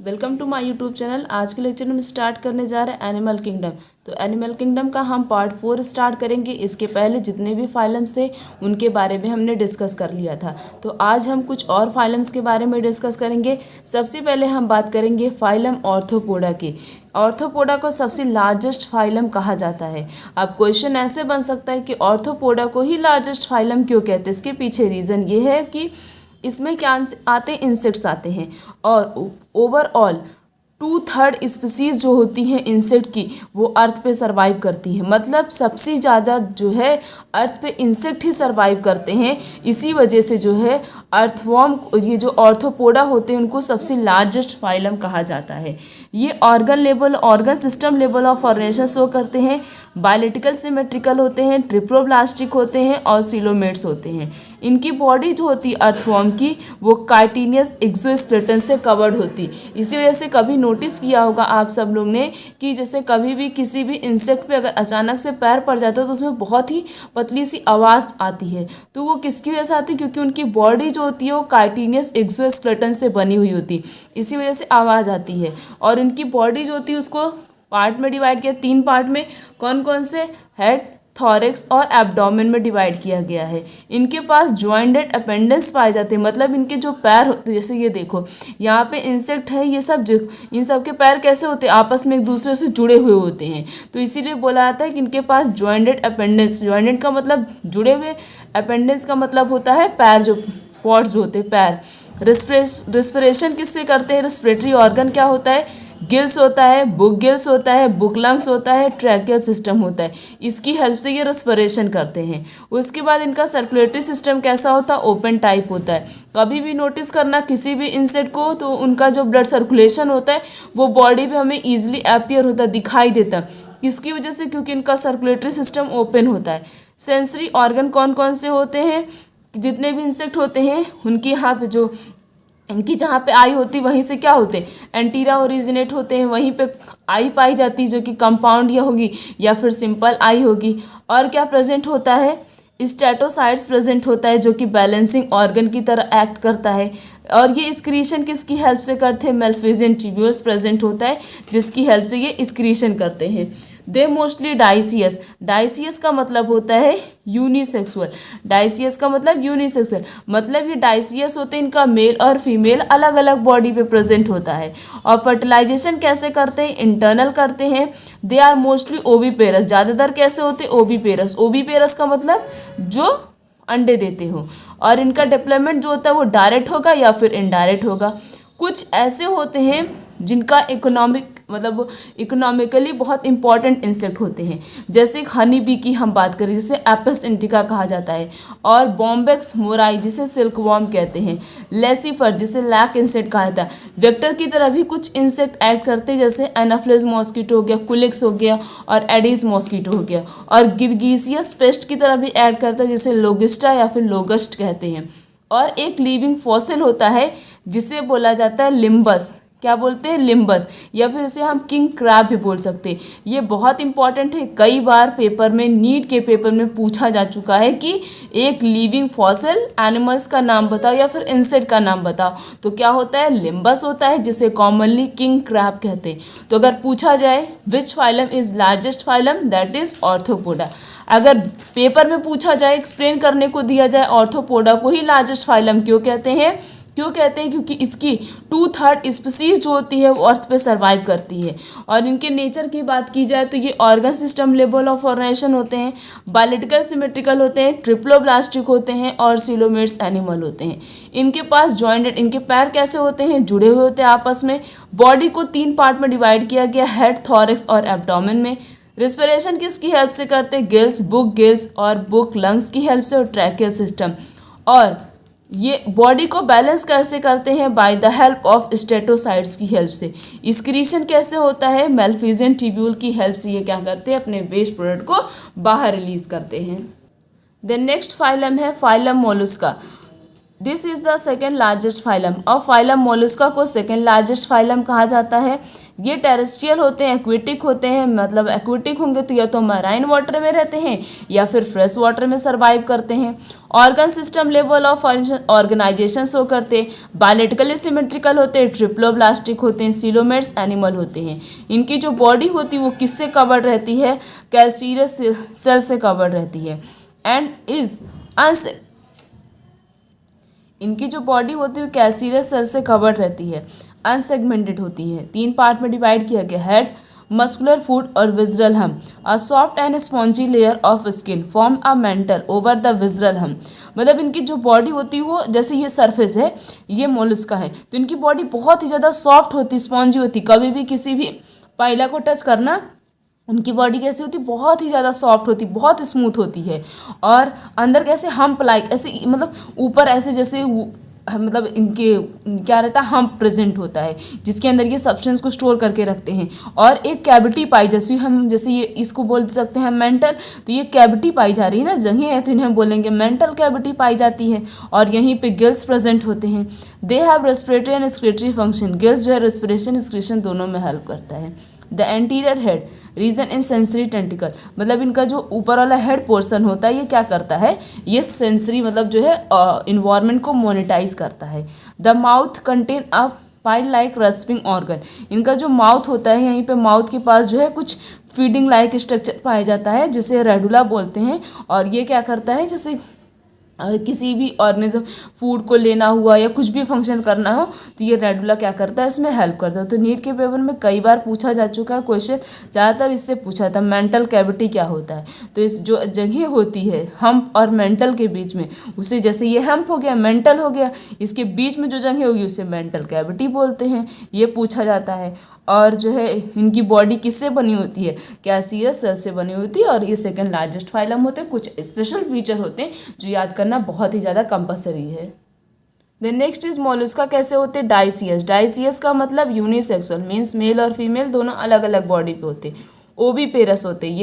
Welcome to my YouTube channel. आज के lecture में स्टार्ट करने जा रहे हैं एनिमल किंगडम। तो एनिमल किंगडम का हम पार्ट 4 स्टार्ट करेंगे। इसके पहले जितने भी फाइलम्स थे उनके बारे में हमने डिस्कस कर लिया था। तो आज हम कुछ और फाइलम्स के बारे में डिस्कस करेंगे। सबसे पहले हम बात करेंगे फाइलम ऑर्थोपोडा की। ऑर्थोपोडा को सबसे लार्जेस्ट फाइलम कहा जाता है। अब क्वेश्चन ऐसे बन सकता है कि ऑर्थोपोडा को ही लार्जेस्ट फाइलम क्यों कहते हैं। इसके पीछे रीज़न ये है कि इसमें क्या आते हैं, इंसेक्ट्स आते हैं और ओवरऑल 2/3 स्पीसीज जो होती हैं इंसेक्ट की वो अर्थ पे सरवाइव करती हैं। मतलब सबसे ज़्यादा जो है अर्थ पे इंसेक्ट ही सरवाइव करते हैं। इसी वजह से जो है अर्थवॉर्म, ये जो ऑर्थोपोडा होते हैं उनको सबसे लार्जेस्ट फाइलम कहा जाता है। ये organ system level of organisation show करते हैं। बायोलिटिकल सिमेट्रिकल होते हैं, ट्रिप्लोब्लास्टिक होते हैं और सिलोमेट्स होते हैं। इनकी बॉडी जो होती है अर्थवॉर्म की वो काइटिनियस एक्सोस्केलेटन से कवर्ड होती। इसी वजह से कभी नोटिस किया होगा आप सब लोग ने कि जैसे कभी भी किसी भी इंसेक्ट पे अगर अचानक से पैर पड़ जाता है तो उसमें बहुत ही पतली सी आवाज़ आती है। तो वो किसकी वजह से आती है? क्योंकि उनकी बॉडी जो होती है वो काइटिनियस एक्सोस्केलेटन से बनी हुई होती, इसी वजह से आवाज़ आती है। और इनकी बॉडी जो होती है उसको पार्ट में डिवाइड किया, 3 पार्ट में। कौन कौन से? हेड, थॉरेक्स और एब्डोमेन में डिवाइड किया गया है। इनके पास जॉइंटेड अपेंडेंस पाए जाते हैं। मतलब इनके जो पैर होते हैं, जैसे ये देखो यहाँ पे इंसेक्ट है, ये सब इन सब के पैर कैसे होते हैं? आपस में एक दूसरे से जुड़े हुए होते हैं। तो इसीलिए बोला जाता है कि इनके पास जॉइंटेड अपेंडेंस। जॉइंटेड का मतलब जुड़े हुए, अपेंडेंस का मतलब होता है पैर, जो पॉड्स होते हैं पैर। रिस्पिरेशन किससे करते हैं? रेस्पिरेटरी ऑर्गन क्या होता है? गिल्स होता है, बुक गिल्स होता है, बुक लंग्स होता है, ट्रैकियल सिस्टम होता है। इसकी हेल्प से ये रेस्पिरेशन करते हैं। उसके बाद इनका सर्कुलेटरी सिस्टम कैसा होता है? ओपन टाइप होता है। कभी भी नोटिस करना किसी भी इंसेक्ट को तो उनका जो ब्लड सर्कुलेशन होता है वो बॉडी पे हमें ईजिली अपीयर होता है, दिखाई देता है। किसकी वजह से? क्योंकि इनका सर्कुलेटरी सिस्टम ओपन होता है। सेंसरी ऑर्गन कौन कौन से होते हैं? जितने भी इंसेक्ट होते हैं उनकी यहाँ पे जो इनकी जहाँ पे आई होती वहीं से क्या होते हैं? एंटीरा ओरिजिनेट होते हैं। वहीं पे आई पाई जाती है जो कि कंपाउंड या होगी या फिर सिंपल आई होगी। और क्या प्रेजेंट होता है? स्टेटोसाइट्स प्रेजेंट होता है जो कि बैलेंसिंग ऑर्गन की तरह एक्ट करता है। और ये स्क्रीशन किसकी हेल्प से करते हैं? मेल्फिजियन ट्यूब्यूल्स प्रेजेंट होता है जिसकी हेल्प से ये स्क्रीशन करते हैं। They mostly dioecious. डाइसियस का मतलब होता है यूनिसेक्सुअल। डाइसियस का मतलब यूनिसेक्सुअल, मतलब ये डाइसियस होते हैं, इनका मेल और फीमेल अलग अलग बॉडी पे प्रेजेंट होता है। और फर्टिलाइजेशन कैसे करते हैं? इंटरनल करते हैं। They are mostly oviparous. ज़्यादातर कैसे होते हैं? ओवीपेरस। ओवीपेरस का मतलब जो अंडे देते हो। और इनका डेवलपमेंट जो होता है वो डायरेक्ट होगा या फिर इनडायरेक्ट होगा। कुछ ऐसे होते हैं जिनका इकोनॉमिकली बहुत इंपॉर्टेंट इंसेक्ट होते हैं। जैसे हनी बी की हम बात करें जिसे एपिस इंडिका कहा जाता है, और बॉम्बेक्स मोराई जिसे सिल्क वॉर्म कहते हैं, लेसिफर जिसे लैक इंसेक्ट कहा जाता है। वेक्टर की तरह भी कुछ इंसेक्ट ऐड करते हैं जैसे एनाफ्लिस मॉस्किटो हो गया, कुलिक्स हो गया और एडिस मॉस्किटो हो गया। और गिरगीसियस पेस्ट की तरह भी ऐड करता है जिसे लोगिस्टा या फिर लोगस्ट कहते हैं। और एक लिविंग फॉसिल होता है जिसे बोला जाता है लिम्बस। क्या बोलते हैं? लिम्बस, या फिर इसे हम किंग क्रैब भी बोल सकते हैं। ये बहुत इंपॉर्टेंट है। कई बार पेपर में, नीट के पेपर में पूछा जा चुका है कि एक लिविंग फॉसिल एनिमल्स का नाम बताओ या फिर इंसेक्ट का नाम बताओ। तो क्या होता है? लिम्बस होता है जिसे कॉमनली किंग क्रैब कहते हैं। तो अगर पूछा जाए which phylum is largest phylum, that is arthropoda. अगर पेपर में पूछा जाए, एक्सप्लेन करने को दिया जाए ऑर्थोपोडा को ही लार्जेस्ट फाइलम क्यों कहते हैं, क्योंकि इसकी 2/3 स्पीसीज जो होती है वो अर्थ पे सर्वाइव करती है। और इनके नेचर की बात की जाए तो ये organ system level of organisation होते हैं, बायोलिटिकल सिमेट्रिकल होते हैं, ट्रिप्लोब्लास्टिक होते हैं और सिलोमेट्स एनिमल होते हैं। इनके पास जॉइंटेड, इनके पैर कैसे होते हैं? जुड़े हुए होते हैं आपस में। बॉडी को 3 पार्ट में डिवाइड किया गया, हेड, थॉरेक्स और एब्डोमेन में। रिस्पिरेशन किसकी हेल्प से करते हैं? गिल्स, बुक गिल्स और बुक लंग्स की हेल्प से और ट्रैकियल सिस्टम। और ये बॉडी को बैलेंस कैसे करते हैं? बाय द हेल्प ऑफ स्टेटोसाइट्स की हेल्प से। स्क्रीशन कैसे होता है? मेल्फिजियन ट्यूब्यूल की हेल्प से ये क्या करते हैं? अपने वेस्ट प्रोडक्ट को बाहर रिलीज करते हैं। देन नेक्स्ट फाइलम है phylum Mollusca. This is the second largest phylum. और फाइलम मोलस्का को सेकेंड लार्जेस्ट फाइलम कहा जाता है। ये टेरेस्ट्रियल होते हैं, एक्वेटिक होते हैं, मतलब एक्वेटिक होंगे तो या तो मराइन वाटर में रहते हैं या फिर फ्रेश वाटर में सर्वाइव करते हैं। Organ system level of organisation show करते हैं, बायोलॉजिकली सिमेट्रिकल होते हैं, ट्रिप्लोब्लास्टिक होते हैं, सीलोमेट्स एनिमल होते हैं। इनकी जो बॉडी होती है वो किससे कवर्ड रहती है? कैल्सीरस सेल से कवर्ड रहती है। एंड इज इनकी जो बॉडी होती है वो कैल्सीरस सेल से कवर्ड रहती है, अनसेगमेंटेड होती है। 3 पार्ट में डिवाइड किया गया, हेड, मस्कुलर फूड और विजरल हम। A soft and spongy layer of skin form a mental over the visceral हम। मतलब इनकी जो बॉडी होती है वो, जैसे ये सरफेस है, ये मोलस्का है, तो इनकी बॉडी बहुत ही ज़्यादा सॉफ्ट होती, स्पॉन्जी होती। कभी भी किसी भी पाइला को टच करना, उनकी बॉडी कैसी होती, बहुत ही ज़्यादा सॉफ्ट होती, बहुत स्मूथ होती है। और अंदर कैसे हम्प लाइक, ऐसे मतलब ऊपर ऐसे जैसे मतलब इनके क्या रहता है, हम्प प्रेजेंट होता है जिसके अंदर ये सब्सटेंस को स्टोर करके रखते हैं। और एक कैविटी पाई, जैसे ये इसको बोल सकते हैं मेंटल, तो ये कैविटी पाई जा रही है ना, जगह है, तो इन्हें बोलेंगे मेंटल कैविटी पाई जाती है। और यहीं पे गिल्स प्रेजेंट होते हैं। They have respiratory and excretory function. Gills जो है रेस्पिरेशन एक्सक्रीशन दोनों में हेल्प करता है। The anterior head region in sensory tentacle, मतलब इनका जो ऊपर वाला हेड पोर्शन होता है ये क्या करता है, ये सेंसरी मतलब जो है इन्वायरमेंट को मोनेटाइज करता है। The mouth contain a file like rasping organ. इनका जो माउथ होता है, यहीं पे माउथ के पास जो है कुछ फीडिंग लाइक स्ट्रक्चर पाया जाता है जिसे रेडुला बोलते हैं। और ये क्या करता है, जैसे किसी भी ऑर्गेनिज्म फूड को लेना हुआ या कुछ भी फंक्शन करना हो तो ये रेडुला क्या करता है, इसमें हेल्प करता है। तो नीट के पेपर में कई बार पूछा जा चुका है क्वेश्चन, ज़्यादातर इससे पूछा था मेंटल कैविटी क्या होता है। तो इस जो जगह होती है हम्प और मेंटल के बीच में, उसे जैसे ये हम्प हो गया, मेंटल हो गया, इसके बीच में जो जगह होगी उसे मेंटल कैविटी बोलते हैं, ये पूछा जाता है। और जो है इनकी बॉडी किससे बनी होती है, कैल्सीरस सेल से बनी होती है। और ये सेकंड लार्जेस्ट फाइलम होते हैं। कुछ स्पेशल फीचर होते हैं जो याद करना बहुत ही ज़्यादा कंपलसरी है। देन नेक्स्ट इज मोलस्का कैसे होते हैं, डाइसियस। डाइसियस का मतलब यूनिसेक्सुअल, मीन्स मेल और फीमेल दोनों अलग अलग बॉडी पे होते हैं। ओबी पेरस होते हैं।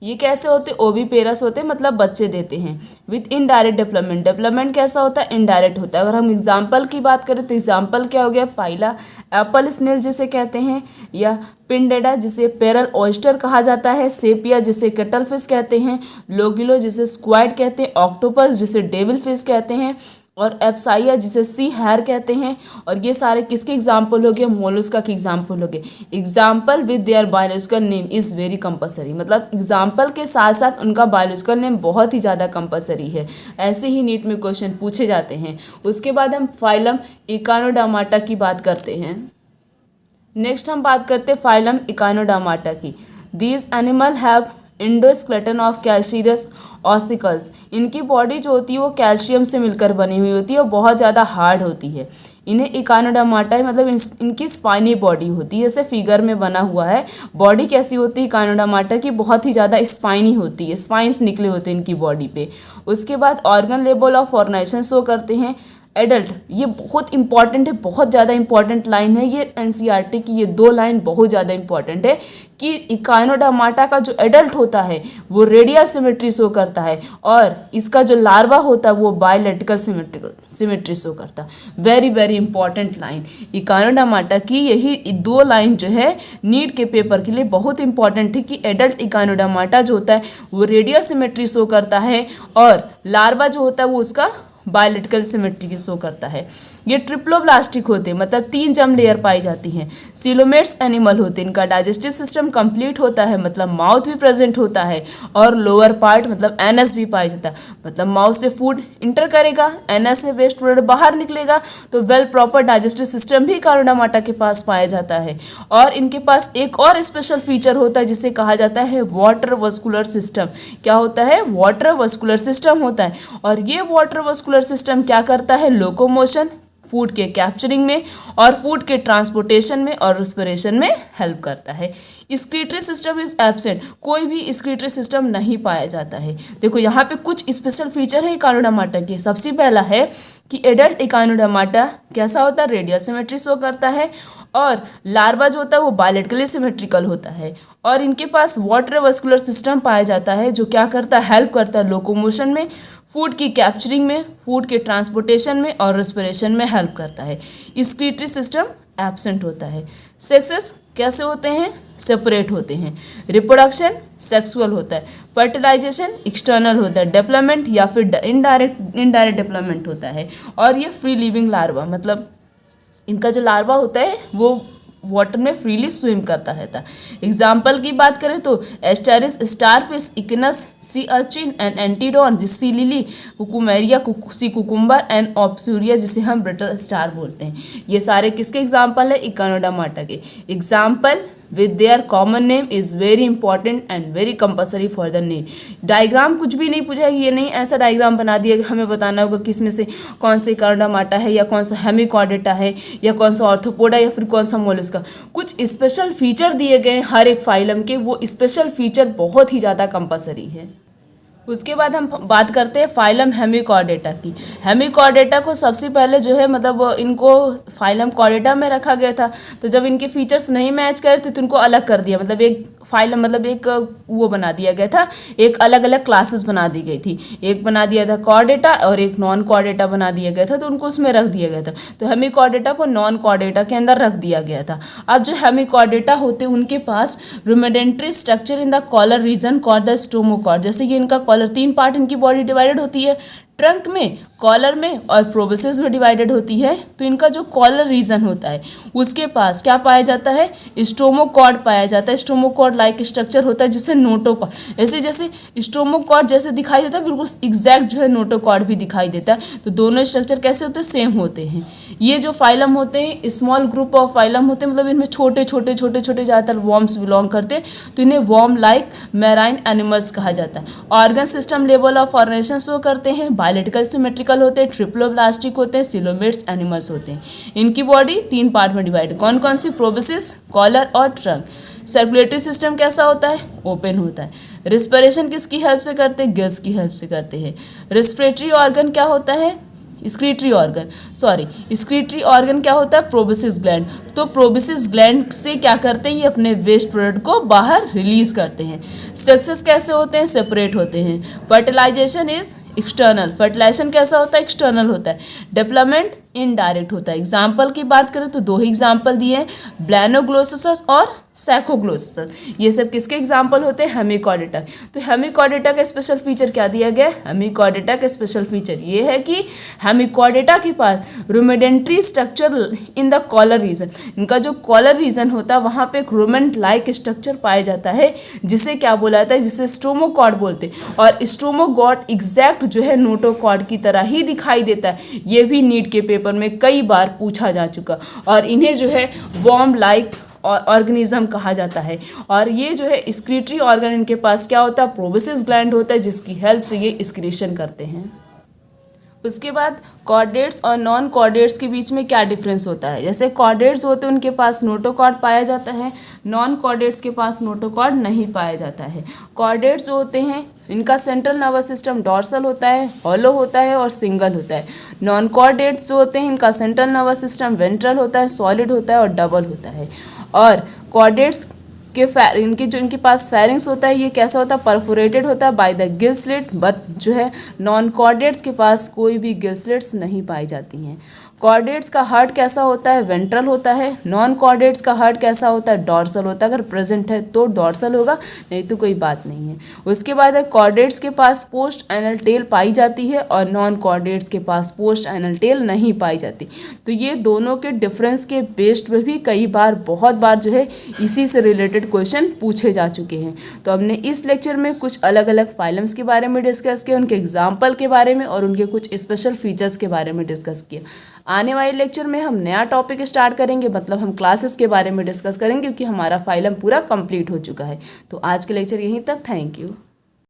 ये कैसे होते, ओबी पेरस होते मतलब बच्चे देते हैं। विथ इनडायरेक्ट डेवलपमेंट, डेवलपमेंट कैसा होता है, इनडायरेक्ट होता है। अगर हम एग्जाम्पल की बात करें तो एग्जाम्पल क्या हो गया, पाइला एप्पल स्नेल जिसे कहते हैं, या पिंडेडा जिसे पेरल ऑयस्टर कहा जाता है, सेपिया जिसे कटल फिश कहते हैं, लोगिलो जिसे स्क्वाइड कहते हैं, ऑक्टोपस जिसे डेविल फिश कहते हैं, और एप्साइया जिसे सी हैर कहते हैं। और ये सारे किसके एग्जाम्पल हो गए, मोलस्का के एग्जाम्पल हो गए। Example with their biological name is very compulsory, मतलब एग्जाम्पल के साथ साथ उनका बायोलॉजिकल नेम बहुत ही ज़्यादा कंपलसरी है। ऐसे ही नीट में क्वेश्चन पूछे जाते हैं। उसके बाद हम फाइलम इकानोडार्माटा की बात करते हैं। नेक्स्ट हम बात करते हैं फाइलम इकानोडार्माटा की। These animal have endoskeleton of calcareous ossicles. इनकी बॉडी जो होती है वो कैल्शियम से मिलकर बनी हुई होती है और बहुत ज़्यादा हार्ड होती है। इन्हें इकानोडार्माटा मतलब इनकी स्पाइनी बॉडी होती है, जैसे फिगर में बना हुआ है। बॉडी कैसी होती है इकानोडार्माटा की, बहुत ही ज़्यादा स्पाइनी होती है, स्पाइंस निकले होते हैं इनकी बॉडी पे। उसके बाद organ level of organisation show करते हैं। एडल्ट, ये बहुत इंपॉर्टेंट है, बहुत ज़्यादा इंपॉर्टेंट लाइन है ये एनसीईआरटी की। ये 2 लाइन बहुत ज़्यादा इंपॉर्टेंट है कि इकानोडार्माटा का जो एडल्ट होता है वो रेडियल सिमेट्री शो करता है और इसका जो लार्वा होता है वो बायलैटरल सिमेट्री शो करता है। वेरी वेरी इंपॉर्टेंट लाइन इकानोडार्माटा की। यही 2 लाइन जो है नीट के पेपर के लिए बहुत इंपॉर्टेंट है कि एडल्ट इकानोडार्माटा जो होता है वो रेडियल सिमेट्री शो करता है और लार्वा जो होता है वो उसका बायोलॉजिकल सिमेट्री की शो करता है। ये ट्रिप्लोब्लास्टिक होते हैं, मतलब 3 जर्म लेयर पाई जाती हैं। सीलोमेट्स एनिमल होते हैं। इनका डाइजेस्टिव सिस्टम कंप्लीट होता है, मतलब माउथ भी प्रेजेंट होता है और लोअर पार्ट मतलब एनस भी पाया जाता है। मतलब माउथ से फूड इंटर करेगा, एनस से वेस्ट प्रोडक्ट बाहर निकलेगा, तो वेल प्रॉपर डाइजेस्टिव सिस्टम भी इकानोडार्माटा के पास पाया जाता है। और इनके पास एक और स्पेशल फीचर होता है जिसे कहा जाता है वाटर वस्कुलर सिस्टम। क्या होता है, वाटर वस्कुलर सिस्टम होता है। और ये वाटर वस्कुलर सिस्टम क्या करता है, लोकोमोशन, फूड के कैप्चरिंग में और फूड के ट्रांसपोर्टेशन में और रेस्पिरेशन में हेल्प करता है। एक्सक्रीटरी सिस्टम इज एब्सेंट, कोई भी एक्सक्रीटरी सिस्टम नहीं पाया जाता है। देखो यहाँ पे कुछ स्पेशल फीचर है इकानोडार्माटा के। सबसे पहला है कि एडल्ट इकानोडार्माटा कैसा होता है, रेडियल सिमेट्री शो करता है और लार्वा जो होता है वो बायोलॉजिकली सिमेट्रिकल होता है। और इनके पास वाटर वस्कुलर सिस्टम पाया जाता है जो क्या करता है, हेल्प करता है लोकोमोशन में, फूड की कैप्चरिंग में, फूड के ट्रांसपोर्टेशन में और रेस्पिरेशन में हेल्प करता है। एक्सक्रीटरी सिस्टम एब्सेंट होता है। सेक्सेस कैसे होते हैं? सेपरेट होते हैं। रिप्रोडक्शन सेक्सुअल होता है। फर्टिलाइजेशन एक्सटर्नल होता है। डेवलपमेंट या फिर इनडायरेक्ट डेवलपमेंट होता है। और ये फ्री लिविंग लार्वा, मतलब इनका जो लार्वा होता है वो वाटर में फ्रीली स्विम करता रहता है। एग्जाम्पल की बात करें तो Asterias, starfish, Echinus, sea urchin and Antedon, sea lily, Cucumaria, sea cucumber and Ophiura, जिसे हम ब्रिटल स्टार बोलते हैं। ये सारे किसके एग्जाम्पल है? इकोनोडर्माटा के। Example with their common name is very important and very compulsory for the need। Diagram कुछ भी नहीं पूछा है, ये नहीं ऐसा डायग्राम बना दिया कि हमें बताना होगा किस में से कौन से इकोनोडर्माटा है या कौन सा हेमिकॉर्डेटा है या कौन सा ऑर्थोपोडा या फिर कौन सा मोलस्का। कुछ स्पेशल फीचर दिए गए हैं हर एक फाइलम के, वो स्पेशल फीचर बहुत ही ज़्यादा कंपलसरी है। उसके बाद हम बात करते हैं फाइलम हेमिकॉर्डेटा की। हेमिकॉर्डेटा को सबसे पहले जो है मतलब इनको फाइलम कॉर्डेटा में रखा गया था, तो जब इनके फीचर्स नहीं मैच करे तो इनको अलग कर दिया, मतलब एक फाइलम मतलब एक वो बना दिया गया था, एक अलग अलग क्लासेस बना दी गई थी। एक बना दिया था कॉर्डेटा और एक नॉन कॉर्डेटा बना दिया गया था, तो उनको उसमें रख दिया गया था। तो हेमिकॉर्डेटा को नॉन कॉर्डेटा के अंदर रख दिया गया था। अब जो हेमिकॉर्डेटा होते हैं उनके पास rudimentary structure in the collar region called the stomochord. जैसे ये इनका कॉलर, 3 पार्ट इनकी बॉडी डिवाइडेड होती है, ट्रंक में, कॉलर में और प्रोबेसिस में डिवाइडेड होती है। तो इनका जो कॉलर रीजन होता है उसके पास क्या पाया जाता है? स्टोमोकॉर्ड पाया जाता है। स्टोमोकॉर्ड लाइक स्ट्रक्चर होता है जिसे नोटोकॉर्ड, ऐसे जैसे स्टोमोकॉर्ड जैसे दिखाई देता है बिल्कुल एग्जैक्ट जो है नोटोकॉर्ड भी दिखाई देता है। तो दोनों स्ट्रक्चर कैसे होते हैं? सेम होते हैं। ये जो फाइलम होते हैं स्मॉल ग्रुप ऑफ फाइलम होते हैं, मतलब इनमें छोटे छोटे छोटे छोटे ज़्यादातर वॉर्म्स बिलोंग करते हैं, तो इन्हें वॉर्म लाइक मैराइन एनिमल्स कहा जाता है। Organ system level of organisation show करते हैं, बायोलॉजिकल सिमेट्रिकल होते हैं, ट्रिप्लोब्लास्टिक होते हैं, सिलोमेट्स एनिमल्स होते हैं। इनकी बॉडी 3 पार्ट में डिवाइड, कौन कौन सी? प्रोबेसिस, कॉलर और ट्रंक। सर्कुलेटरी सिस्टम कैसा होता है? ओपन होता है। रिस्पिरेशन किसकी हेल्प से करते हैं? गैस की हेल्प से करते हैं। रेस्पिरेटरी ऑर्गन क्या होता है? स्क्रीटरी ऑर्गन क्या होता है? प्रोबेसिस ग्लैंड। तो प्रोबेसिस ग्लैंड से क्या करते हैं? ये अपने वेस्ट प्रोडक्ट को बाहर रिलीज करते हैं। सेक्सेस कैसे होते हैं? सेपरेट होते हैं। फर्टिलाइजेशन इज एक्सटर्नल, फर्टिलाइजेशन कैसा होता है? एक्सटर्नल होता है। डेवलपमेंट इनडायरेक्ट होता है। एग्जाम्पल की बात करें तो 2 ही एग्जाम्पल दिए हैं, ब्लैनोग्लोसस और सैकोग्लोसस। ये सब किसके एग्जाम्पल होते हैं? हेमिकॉर्डेटा। तो हेमिकॉर्डेटा का स्पेशल फीचर क्या दिया गया? हेमिकॉर्डेटा का स्पेशल फीचर ये है कि हेमिकॉर्डेटा के पास rudimentary structure in the collar region. इनका जो कॉलर रीजन होता है वहाँ पे एक रुडिमेंट लाइक स्ट्रक्चर पाया जाता है, जिसे क्या बोला जाता है? जिसे स्टोमोकॉर्ड बोलते हैं। और स्टोमोकॉर्ड एग्जैक्ट जो है नोटोकॉर्ड की तरह ही दिखाई देता है। ये भी नीट के पेपर में कई बार पूछा जा चुका, और इन्हें जो है वॉर्म लाइक ऑर्गेनिज्म कहा जाता है। और ये जो है स्क्रीटरी ऑर्गन, इनके पास क्या होता है? प्रोबेसिस ग्लैंड होता है, जिसकी हेल्प से ये एक्सक्रीशन करते हैं। उसके बाद कॉर्डेट्स और नॉन कॉर्डेट्स के बीच में क्या डिफरेंस होता है? जैसे कॉर्डेट्स होते हैं उनके पास नोटोकॉर्ड पाया जाता है, नॉन कॉर्डेट्स के पास नोटोकॉर्ड नहीं पाया जाता है। कॉर्डेट्स जो होते हैं इनका सेंट्रल नर्वस सिस्टम डॉर्सल होता है, हॉलो होता है और सिंगल होता है। नॉन कॉर्डेट्स जो होते हैं इनका सेंट्रल नर्वस सिस्टम वेंट्रल होता है, सॉलिड होता है और डबल होता है। और कॉर्डेट्स के इनके पास फेरिंग्स होता है, ये कैसा होता है? परफोरेटेड होता है by the Gill slit. But जो है नॉन कॉर्डेट्स के पास कोई भी गिल स्लिट्स नहीं पाई जाती हैं। कॉर्डेट्स का हार्ट कैसा होता है? वेंट्रल होता है। नॉन कॉर्डेट्स का हार्ट कैसा होता है? डॉर्सल होता है। अगर प्रेजेंट है तो डॉर्सल होगा, नहीं तो कोई बात नहीं है। उसके बाद है कॉर्डेट्स के पास पोस्ट एनल टेल पाई जाती है और नॉन कॉर्डेट्स के पास पोस्ट एनल टेल नहीं पाई जाती। तो ये दोनों के डिफरेंस के बेस्ड पे भी कई बार बहुत बार जो है इसी से रिलेटेड क्वेश्चन पूछे जा चुके हैं। तो हमने इस लेक्चर में कुछ अलग अलग फाइलम्स के बारे में डिस्कस किया, उनके एग्जाम्पल के बारे में और उनके कुछ स्पेशल फीचर्स के बारे में डिस्कस किया। आने वाले लेक्चर में हम नया टॉपिक स्टार्ट करेंगे, मतलब हम क्लासेस के बारे में डिस्कस करेंगे, क्योंकि हमारा फाइलम पूरा कंप्लीट हो चुका है। तो आज के लेक्चर यहीं तक। Thank you.